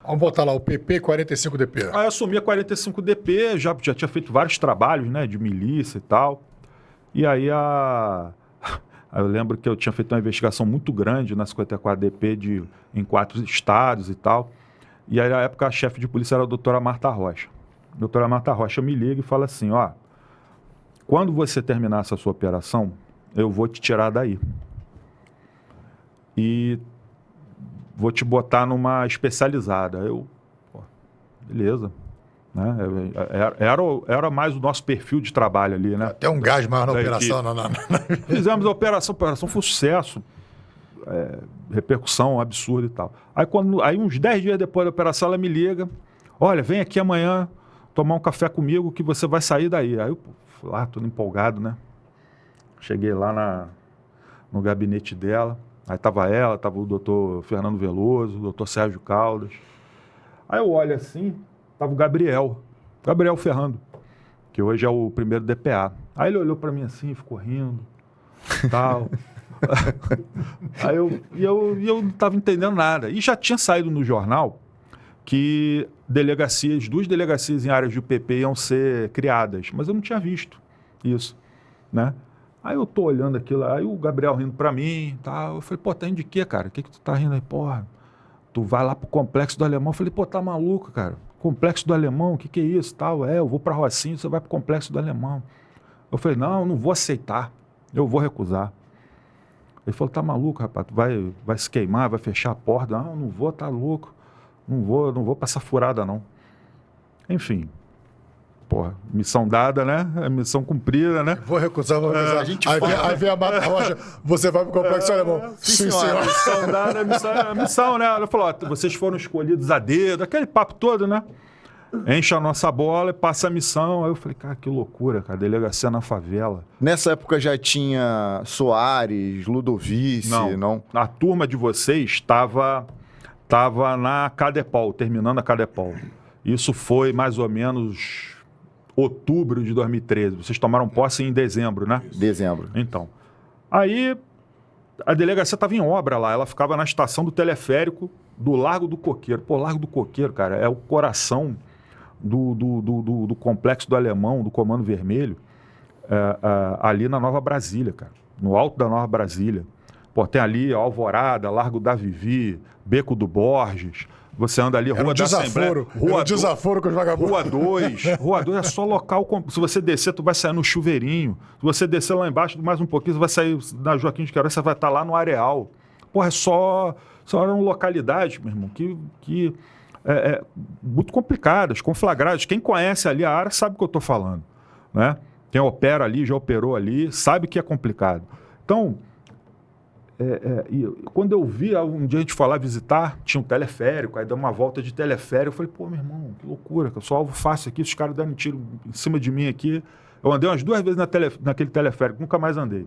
Vamos botar lá o PP 45DP. Aí eu assumi a 45DP, já tinha feito vários trabalhos, né, de milícia e tal. E aí eu lembro que eu tinha feito uma investigação muito grande na 54DP em 4 estados e tal. E aí, na época, a chefe de polícia era a doutora Marta Rocha. A doutora Marta Rocha me liga e fala assim, ó, quando você terminar essa sua operação, eu vou te tirar daí. E vou te botar numa especializada. Pô, beleza. Né? Era mais o nosso perfil de trabalho ali, né? Até um gás maior na operação. Fizemos a operação foi um sucesso. Repercussão absurda e tal. Aí uns 10 dias depois da operação, ela me liga, olha, vem aqui amanhã tomar um café comigo que você vai sair daí. Aí eu fui lá, todo empolgado, né? Cheguei lá no gabinete dela, aí tava o doutor Fernando Veloso, o doutor Sérgio Caldas. Aí eu olho assim, tava o Gabriel Ferrando, que hoje é o primeiro DPA. Aí ele olhou para mim assim, ficou rindo, tal. Aí eu não estava entendendo nada. E já tinha saído no jornal que 2 delegacias em áreas de UPP iam ser criadas, mas eu não tinha visto isso, né? Aí eu tô olhando aquilo, aí o Gabriel rindo pra mim, tal. Eu falei, pô, tá indo de quê, cara? O que tu tá rindo aí? Porra, tu vai lá pro Complexo do Alemão. Eu falei, pô, tá maluco, cara? Complexo do Alemão, o que é isso, tal? Eu vou pra Rocinha, você vai pro Complexo do Alemão. Eu falei, não, eu não vou aceitar, eu vou recusar. Ele falou, tá maluco, rapaz, tu vai se queimar, vai fechar a porta. Não, não vou, tá louco. Não vou pra essa furada, não. Enfim, porra, missão dada, né? Missão cumprida, né? Vou recusar. Aí vem a Marta Rocha, você vai pro Complexo Alemão. Sim, senhora. Missão dada, missão, né? Ela falou, vocês foram escolhidos a dedo, aquele papo todo, né? Enche a nossa bola e passa a missão. Aí eu falei, cara, que loucura, cara, delegacia na favela. Nessa época já tinha Soares, Ludovice, não? A turma de vocês estava na Cadepol, terminando a Cadepol. Isso foi mais ou menos outubro de 2013. Vocês tomaram posse em dezembro, né? Dezembro. Então, aí a delegacia estava em obra lá. Ela ficava na estação do teleférico do Largo do Coqueiro. Pô, Largo do Coqueiro, cara, é o coração do Complexo do Alemão, do Comando Vermelho, ali na Nova Brasília, cara. No alto da Nova Brasília. Pô, tem ali Alvorada, Largo da Vivi, Beco do Borges. Você anda ali, Rua da Assembleia. Desaforo com os vagabundos. Rua 2 é só local. Se você descer, tu vai sair no Chuveirinho. Se você descer lá embaixo, mais um pouquinho, você vai sair na Joaquim de Queiroz, você vai estar lá no Areal. Porra, só eram localidades, meu irmão, que muito complicadas, conflagradas. Quem conhece ali a área sabe o que eu estou falando, né? Quem opera ali, já operou ali, sabe que é complicado. Então, quando eu vi, um dia a gente foi lá visitar, tinha um teleférico, aí deu uma volta de teleférico, eu falei, pô, meu irmão, que loucura, que eu sou alvo fácil aqui, os caras dando tiro em cima de mim aqui. Eu andei umas 2 vezes naquele teleférico, nunca mais andei.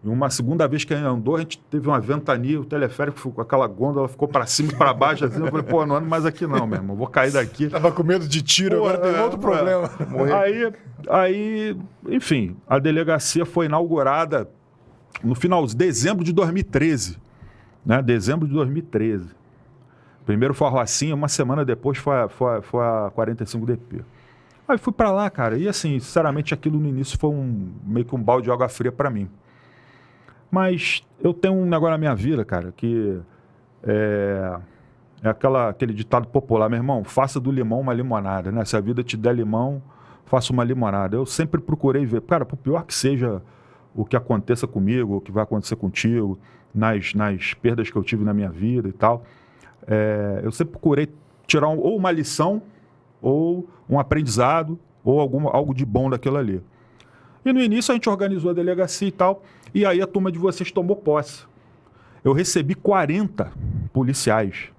E uma segunda vez que a gente andou, a gente teve uma ventania, o teleférico com aquela gôndola ficou para cima e para baixo, assim, eu falei, pô, não ando mais aqui não, meu irmão, vou cair daqui. Tava com medo de tiro, agora tem outro problema. Aí, enfim, a delegacia foi inaugurada no final de dezembro de 2013, né? Dezembro de 2013. Primeiro foi a Rocinha, uma semana depois foi a 45DP. Aí fui para lá, cara, e assim, sinceramente, aquilo no início foi meio que um balde de água fria para mim. Mas eu tenho um negócio na minha vida, cara, que é aquele ditado popular, meu irmão, faça do limão uma limonada, né? Se a vida te der limão, faça uma limonada. Eu sempre procurei ver, cara, por pior que seja o que aconteça comigo, o que vai acontecer contigo, nas perdas que eu tive na minha vida e tal, eu sempre procurei tirar ou uma lição, ou um aprendizado, ou algo de bom daquilo ali. E no início a gente organizou a delegacia e tal, e aí a turma de vocês tomou posse. Eu recebi 40 policiais.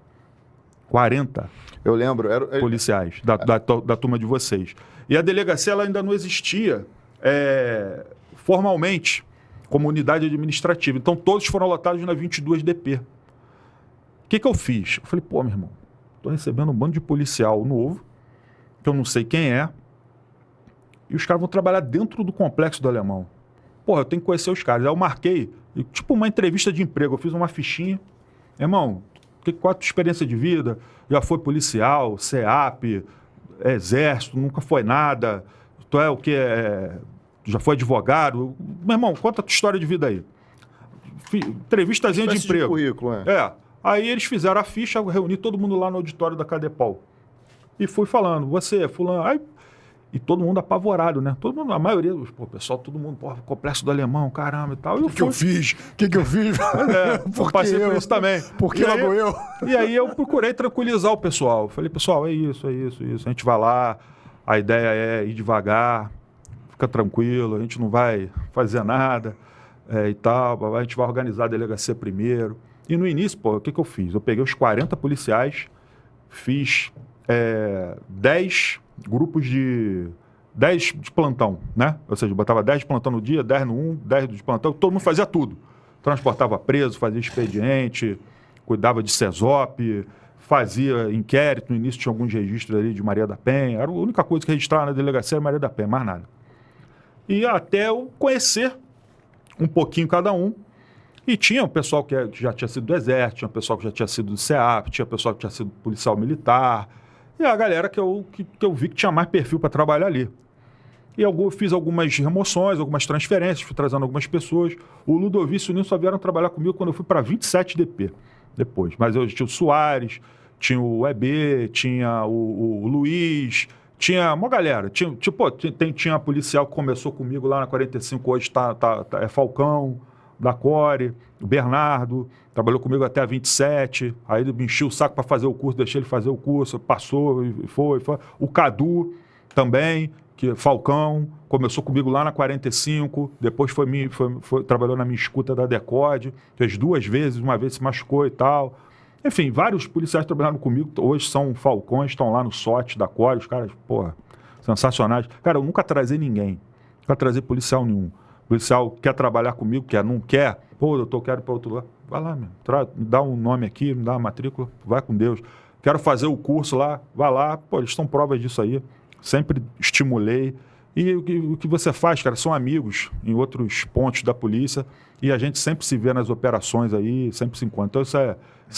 40 eu lembro, policiais da turma de vocês. E a delegacia ela ainda não existia formalmente como unidade administrativa. Então todos foram lotados na 22DP. O que eu fiz? Eu falei, pô, meu irmão, estou recebendo um bando de policial novo, que eu não sei quem é, e os caras vão trabalhar dentro do Complexo do Alemão. Porra, eu tenho que conhecer os caras. Aí eu marquei, tipo uma entrevista de emprego, eu fiz uma fichinha. Irmão, qual a tua experiência de vida? Já foi policial, CEAP, exército, nunca foi nada. Tu é o que? Já foi advogado? Meu irmão, conta a tua história de vida aí. Entrevistazinha de emprego. Currículo, Aí eles fizeram a ficha, eu reuni todo mundo lá no auditório da Cadepol. E fui falando, você, fulano. Aí, e todo mundo apavorado, né? Todo mundo, a maioria, pessoal, todo mundo, complexo do Alemão, caramba e tal. O que eu fiz? O que eu fiz? Porque passei por isso também. Por que logo eu? E aí eu procurei tranquilizar o pessoal. Falei, pessoal, é isso. A gente vai lá, a ideia é ir devagar, fica tranquilo, a gente não vai fazer nada e tal, a gente vai organizar a delegacia primeiro. E no início, o que eu fiz? Eu peguei os 40 policiais, fiz 10 grupos de 10 de plantão, né? Ou seja, eu botava 10 de plantão no dia, 10 no 1, 10 de plantão, todo mundo fazia tudo. Transportava preso, fazia expediente, cuidava de CESOP, fazia inquérito. No início tinha alguns registros ali de Maria da Penha. Era a única coisa que registrava na delegacia era Maria da Penha, mais nada. E até eu conhecer um pouquinho cada um. E tinha o pessoal que já tinha sido do Exército, tinha o pessoal que já tinha sido do CEAP, tinha o pessoal que tinha sido policial militar. E a galera que eu vi que tinha mais perfil para trabalhar ali. E eu fiz algumas remoções, algumas transferências, fui trazendo algumas pessoas. O Ludovice e o Nilson só vieram trabalhar comigo quando eu fui para 27 DP depois. Mas eu tinha o Soares, tinha o EB, tinha o Luiz, tinha uma galera. Tinha policial que começou comigo lá na 45, hoje é Falcão, da Core, o Bernardo, trabalhou comigo até a 27, aí ele me encheu o saco para fazer o curso, deixei ele fazer o curso, passou e foi. O Cadu também, que Falcão, começou comigo lá na 45, depois trabalhou na minha escuta da Decode, fez 2 vezes, uma vez se machucou e tal. Enfim, vários policiais trabalharam comigo, hoje são Falcões, estão lá no SOT da Core, os caras, sensacionais. Cara, eu nunca trazei ninguém, nunca trazei policial nenhum. O policial quer trabalhar comigo, não quer, doutor, quero ir para outro lugar. Vai lá, me dá um nome aqui, me dá uma matrícula, vai com Deus. Quero fazer o curso lá, vai lá. Eles são provas disso aí. Sempre estimulei. E o que você faz, cara, são amigos em outros pontos da polícia e a gente sempre se vê nas operações aí, sempre se encontra. Então isso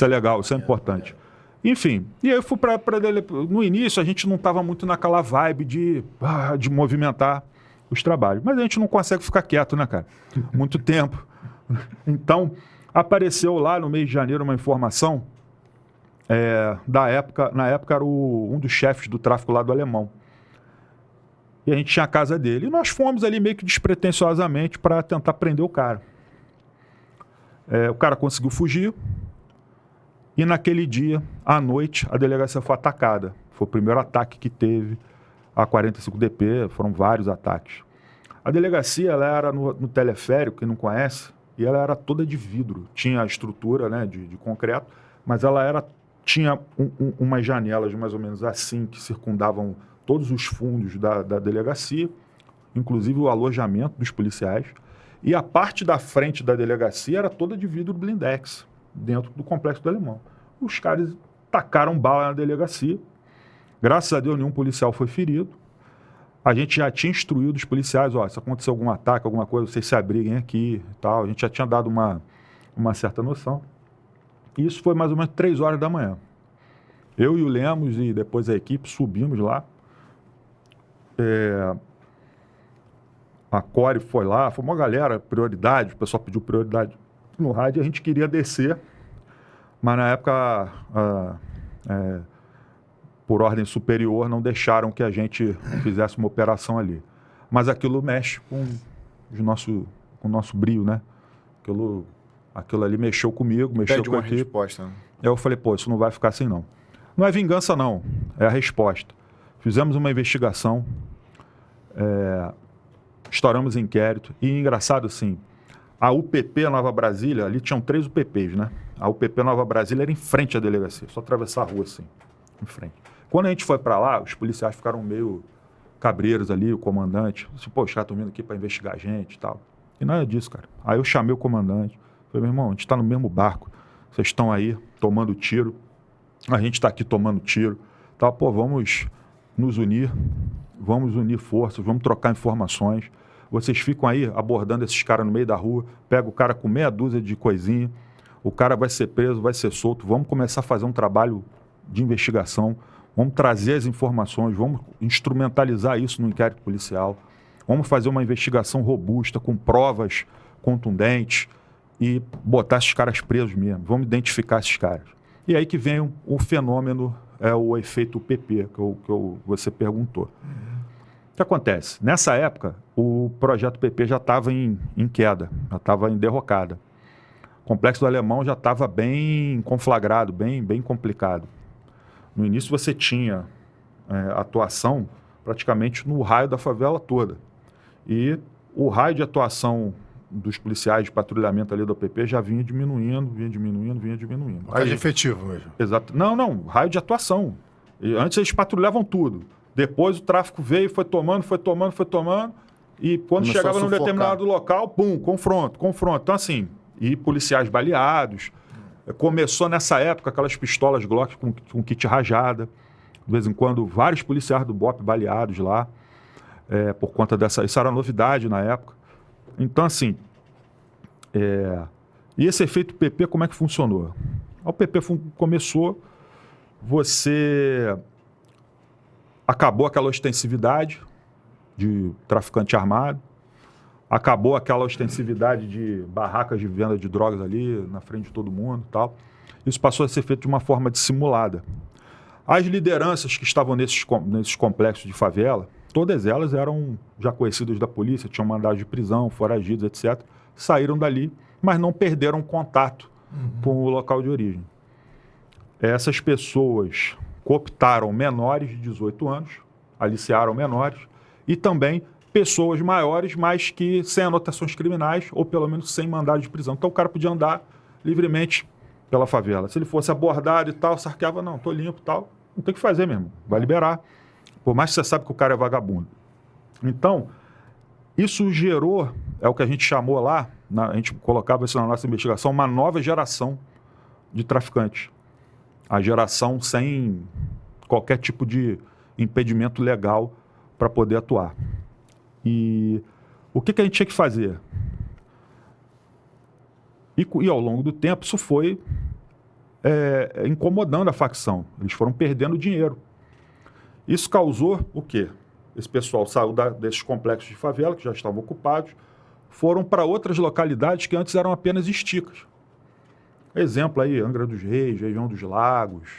é legal, isso é importante. Enfim, e aí eu fui para no início a gente não estava muito naquela vibe de movimentar os trabalhos. Mas a gente não consegue ficar quieto, né, cara? Muito tempo. Então, apareceu lá no mês de janeiro uma informação na época era um dos chefes do tráfico lá do Alemão. E a gente tinha a casa dele. E nós fomos ali meio que despretensiosamente para tentar prender o cara. O cara conseguiu fugir. E naquele dia, à noite, a delegacia foi atacada. Foi o primeiro ataque que teve a 45 DP, foram vários ataques. A delegacia ela era no teleférico, quem não conhece, e ela era toda de vidro. Tinha a estrutura, né, de concreto, mas ela tinha umas janelas mais ou menos assim, que circundavam todos os fundos da delegacia, inclusive o alojamento dos policiais. E a parte da frente da delegacia era toda de vidro blindex, dentro do complexo do Alemão. Os caras tacaram bala na delegacia. Graças a Deus, nenhum policial foi ferido. A gente já tinha instruído os policiais, se acontecer algum ataque, alguma coisa, vocês se abriguem aqui e tal. A gente já tinha dado uma certa noção. E isso foi mais ou menos 3 horas da manhã. Eu e o Lemos e depois a equipe subimos lá. A Core foi lá, foi uma galera, prioridade, o pessoal pediu prioridade no rádio, a gente queria descer, mas na época, por ordem superior, não deixaram que a gente fizesse uma operação ali. Mas aquilo mexe com o nosso brio, né? Aquilo ali mexeu comigo, mexeu com a equipe. Resposta, né? Eu falei, isso não vai ficar assim não. Não é vingança não, é a resposta. Fizemos uma investigação, estouramos inquérito, e engraçado assim, a UPP Nova Brasília, ali tinham 3 UPPs, né? A UPP Nova Brasília era em frente à delegacia, só atravessar a rua assim, em frente. Quando a gente foi para lá, os policiais ficaram meio cabreiros ali, o comandante, disse, os caras estão vindo aqui para investigar a gente e tal. E nada disso, cara. Aí eu chamei o comandante, falei, meu irmão, a gente está no mesmo barco, vocês estão aí tomando tiro, a gente está aqui tomando tiro, tá? Vamos nos unir, vamos unir forças, vamos trocar informações. Vocês ficam aí abordando esses caras no meio da rua, pega o cara com meia dúzia de coisinha, o cara vai ser preso, vai ser solto, vamos começar a fazer um trabalho de investigação, vamos trazer as informações, vamos instrumentalizar isso no inquérito policial, vamos fazer uma investigação robusta, com provas contundentes e botar esses caras presos mesmo, vamos identificar esses caras. E aí que vem o fenômeno, o efeito PP, você perguntou. O que acontece? Nessa época, o projeto PP já estava em queda, já estava em derrocada. O Complexo do Alemão já estava bem conflagrado, bem complicado. No início você tinha atuação praticamente no raio da favela toda. E o raio de atuação dos policiais de patrulhamento ali do PP já vinha diminuindo. Mais efetivo mesmo. Exato. Não, raio de atuação. E antes eles patrulhavam tudo. Depois o tráfico veio, foi tomando. E quando Começou chegava a num sufocar. determinado local, pum, confronto. Então, assim, e policiais baleados. Começou nessa época aquelas pistolas Glock com kit rajada. De vez em quando, vários policiais do BOP baleados lá. Por conta dessa... Isso era novidade na época. Então, assim... E esse efeito PP, como é que funcionou? O PP começou, você acabou aquela ostensividade de traficante armado, acabou aquela ostensividade de barracas de venda de drogas ali na frente de todo mundo e tal. Isso passou a ser feito de uma forma dissimulada. As lideranças que estavam nesses complexos de favela, todas elas eram já conhecidas da polícia, tinham mandado de prisão, foragidos, etc. Saíram dali, mas não perderam contato com o local de origem. Essas pessoas cooptaram menores de 18 anos, aliciaram menores, e também pessoas maiores, mas que sem anotações criminais, ou pelo menos sem mandado de prisão. Então o cara podia andar livremente pela favela. Se ele fosse abordado e tal, sarqueava, não, tô limpo e tal, não tem o que fazer mesmo, vai liberar. Por mais que você sabe que o cara é vagabundo. Então, isso gerou, é o que a gente chamou lá, a gente colocava isso na nossa investigação, uma nova geração de traficantes. A geração sem qualquer tipo de impedimento legal para poder atuar. E o que a gente tinha que fazer? E ao longo do tempo isso foi incomodando a facção. Eles foram perdendo dinheiro. Isso causou o quê? Esse pessoal saiu desses complexos de favela, que já estavam ocupados, foram para outras localidades que antes eram apenas esticas. Exemplo aí, Angra dos Reis, região dos Lagos,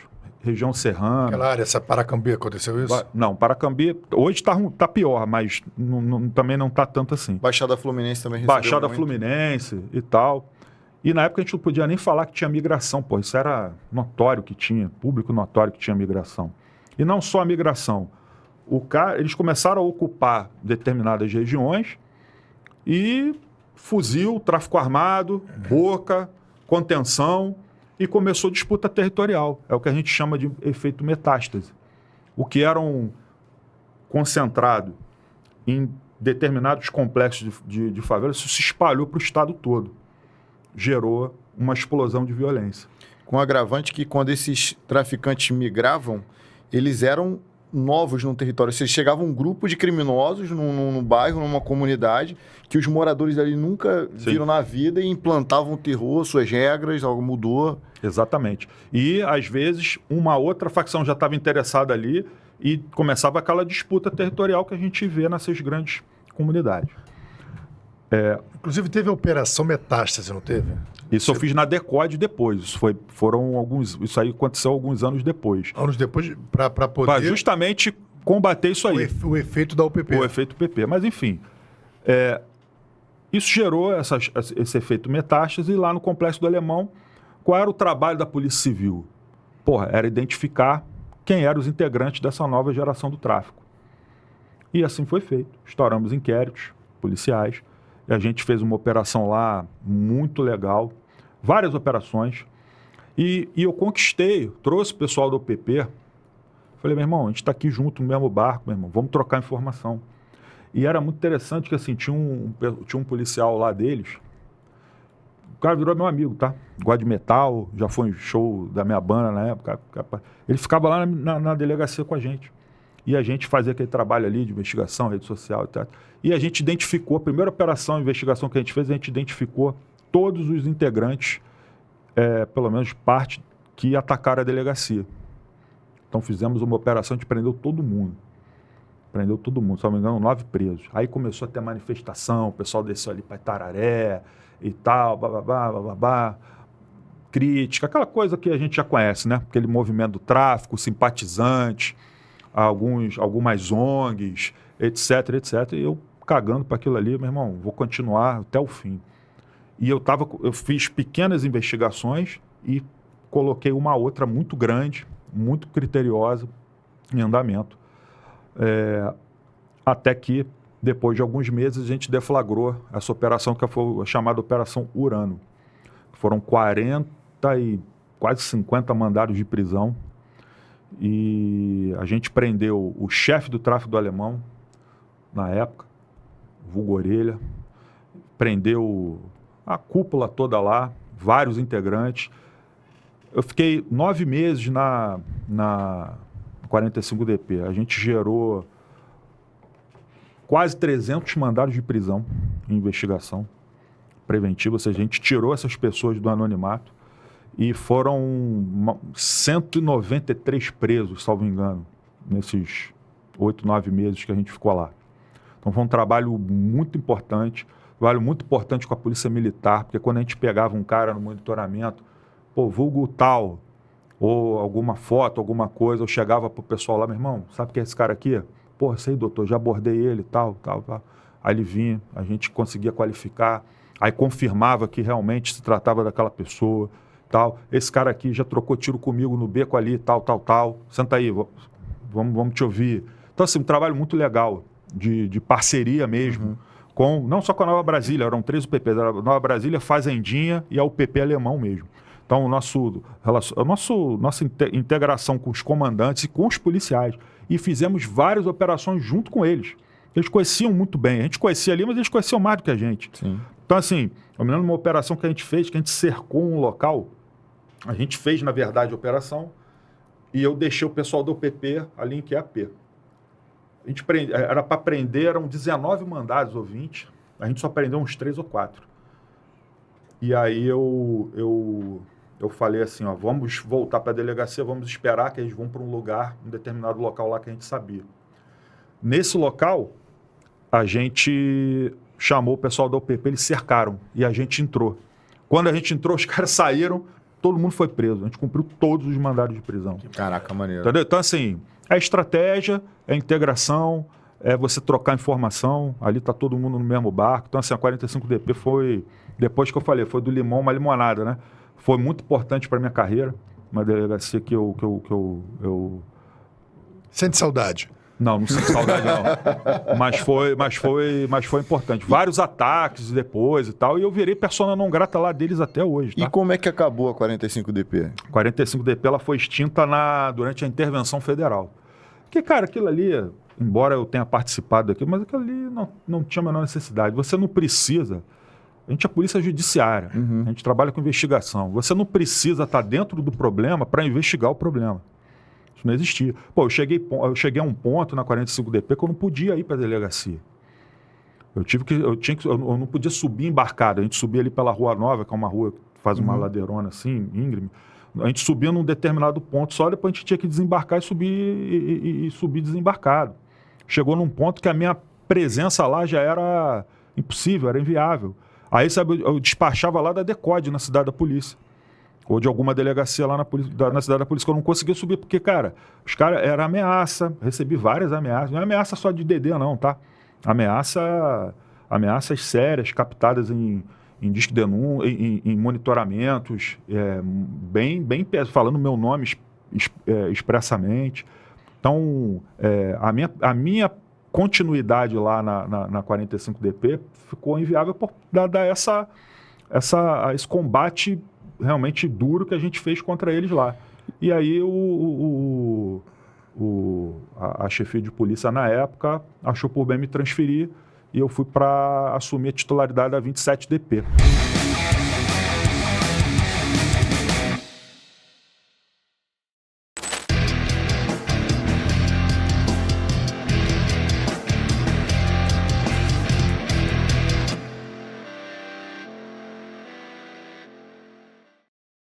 região serrana. Aquela área, essa Paracambi, aconteceu isso? Não, Paracambi hoje tá pior, mas também não está tanto assim. Baixada Fluminense também recebeu Baixada muito. Fluminense e tal. E na época a gente não podia nem falar que tinha migração, pô, isso era notório que tinha, público notório que tinha migração. E não só a migração. Eles começaram a ocupar determinadas regiões e fuzil, tráfico armado, boca, contenção, e começou disputa territorial. É o que a gente chama de efeito metástase. O que era concentrado em determinados complexos de favela, isso se espalhou para o estado todo. Gerou uma explosão de violência. Com o agravante que quando esses traficantes migravam, eles eram novos no território. Ou seja, chegava um grupo de criminosos num bairro, numa comunidade, que os moradores ali nunca viram na vida e implantavam o terror, suas regras, algo mudou. Exatamente. E, às vezes, uma outra facção já estava interessada ali e começava aquela disputa territorial que a gente vê nessas grandes comunidades. Inclusive teve a Operação Metástase, não teve? Isso eu fiz na DECODE depois. Isso aí aconteceu alguns anos depois. Anos depois, para poder... Para justamente combater isso aí. O efeito da UPP. O efeito PP. Mas, enfim, isso gerou esse efeito metástase. E lá no Complexo do Alemão, qual era o trabalho da Polícia Civil? Era identificar quem eram os integrantes dessa nova geração do tráfico. E assim foi feito. Estouramos inquéritos policiais. E a gente fez uma operação lá muito legal, várias operações. E eu trouxe o pessoal do UPP. Falei, meu irmão, a gente está aqui junto no mesmo barco, meu irmão, vamos trocar informação. E era muito interessante que assim, tinha um policial lá deles. O cara virou meu amigo, tá? Gosta de metal, já foi em show da minha banda na época. Ele ficava lá na delegacia com a gente. E a gente fazia aquele trabalho ali de investigação, rede social e tal. E a gente identificou, a primeira operação de investigação que a gente fez, a gente identificou todos os integrantes pelo menos parte, que atacaram a delegacia. Então fizemos uma operação de prendeu todo mundo. Se não me engano, 9 presos. Aí começou a ter manifestação, o pessoal desceu ali para Itararé e tal, bababá, crítica, aquela coisa que a gente já conhece, né? Aquele movimento do tráfico, simpatizantes, algumas ONGs, etc. E eu cagando para aquilo ali, meu irmão, vou continuar até o fim. E eu fiz pequenas investigações e coloquei uma outra muito grande, muito criteriosa, em andamento. Até que, depois de alguns meses, a gente deflagrou essa operação que foi a chamada Operação Urano. Foram 40 e quase 50 mandados de prisão. E a gente prendeu o chefe do tráfico do Alemão, na época, vulgo Orelha, prendeu a cúpula toda lá, vários integrantes. Eu fiquei 9 meses na 45DP. A gente gerou quase 300 mandados de prisão em investigação preventiva, ou seja, a gente tirou essas pessoas do anonimato e foram 193 presos, salvo engano, nesses 8, 9 meses que a gente ficou lá. Então foi um trabalho muito importante com a Polícia Militar, porque quando a gente pegava um cara no monitoramento, vulgo tal, ou alguma foto, alguma coisa, eu chegava pro pessoal lá, meu irmão, sabe quem é esse cara aqui? Sei, doutor, já abordei ele, tal. Aí ele vinha, a gente conseguia qualificar, aí confirmava que realmente se tratava daquela pessoa, tal. Esse cara aqui já trocou tiro comigo no beco ali, tal. Senta aí, vamos te ouvir. Então, assim, um trabalho muito legal, de parceria mesmo, não só com a Nova Brasília, eram 3 UPPs, a Nova Brasília, Fazendinha e a UPP alemão mesmo. Então, nossa integração com os comandantes e com os policiais. E fizemos várias operações junto com eles. Eles conheciam muito bem. A gente conhecia ali, mas eles conheciam mais do que a gente. Sim. Então, assim, eu me lembro de uma operação que a gente fez, que a gente cercou um local. A gente fez, na verdade, a operação e eu deixei o pessoal do UPP ali em QAP. Era para prender, eram 19 mandados ou 20. A gente só prendeu uns 3 ou 4. E aí eu falei assim, vamos voltar para a delegacia, vamos esperar que eles vão para um determinado local lá que a gente sabia. Nesse local, a gente chamou o pessoal da UPP, eles cercaram e a gente entrou. Quando a gente entrou, os caras saíram, todo mundo foi preso. A gente cumpriu todos os mandados de prisão. Caraca, maneiro. Entendeu? Então, assim, é estratégia, é integração, é você trocar informação, ali está todo mundo no mesmo barco. Então, assim, a 45DP foi, depois que eu falei, foi do limão uma limonada, né? Foi muito importante para minha carreira, uma delegacia que eu... Sente saudade? Não sinto saudade não. Mas foi importante. Vários ataques depois e tal, e eu virei persona não grata lá deles até hoje. Tá? E como é que acabou a 45DP? A 45DP ela foi extinta durante a intervenção federal. Porque, cara, aquilo ali, embora eu tenha participado daquilo, mas aquilo ali não tinha a menor necessidade. Você não precisa... A gente é polícia judiciária, a gente trabalha com investigação. Você não precisa estar dentro do problema para investigar o problema. Isso não existia. Eu cheguei a um ponto na 45DP que eu não podia ir para a delegacia. Eu não podia subir embarcado. A gente subia ali pela Rua Nova, que é uma rua que faz uma ladeirona assim, íngreme. A gente subia num determinado ponto só, depois a gente tinha que desembarcar e subir desembarcado. Chegou num ponto que a minha presença lá já era impossível, era inviável. Aí, sabe, eu despachava lá da DECOD, na cidade da polícia. Ou de alguma delegacia lá na cidade da polícia, que eu não conseguia subir, porque, cara, os caras, era ameaça, recebi várias ameaças. Não é ameaça só de DD, não, tá? Ameaças sérias, captadas em disco denúncia, em monitoramentos, bem falando meu nome expressamente. Então, a minha continuidade lá na 45DP ficou inviável por dar esse combate realmente duro que a gente fez contra eles lá. E aí a chefia de polícia na época achou por bem me transferir e eu fui para assumir a titularidade da 27DP.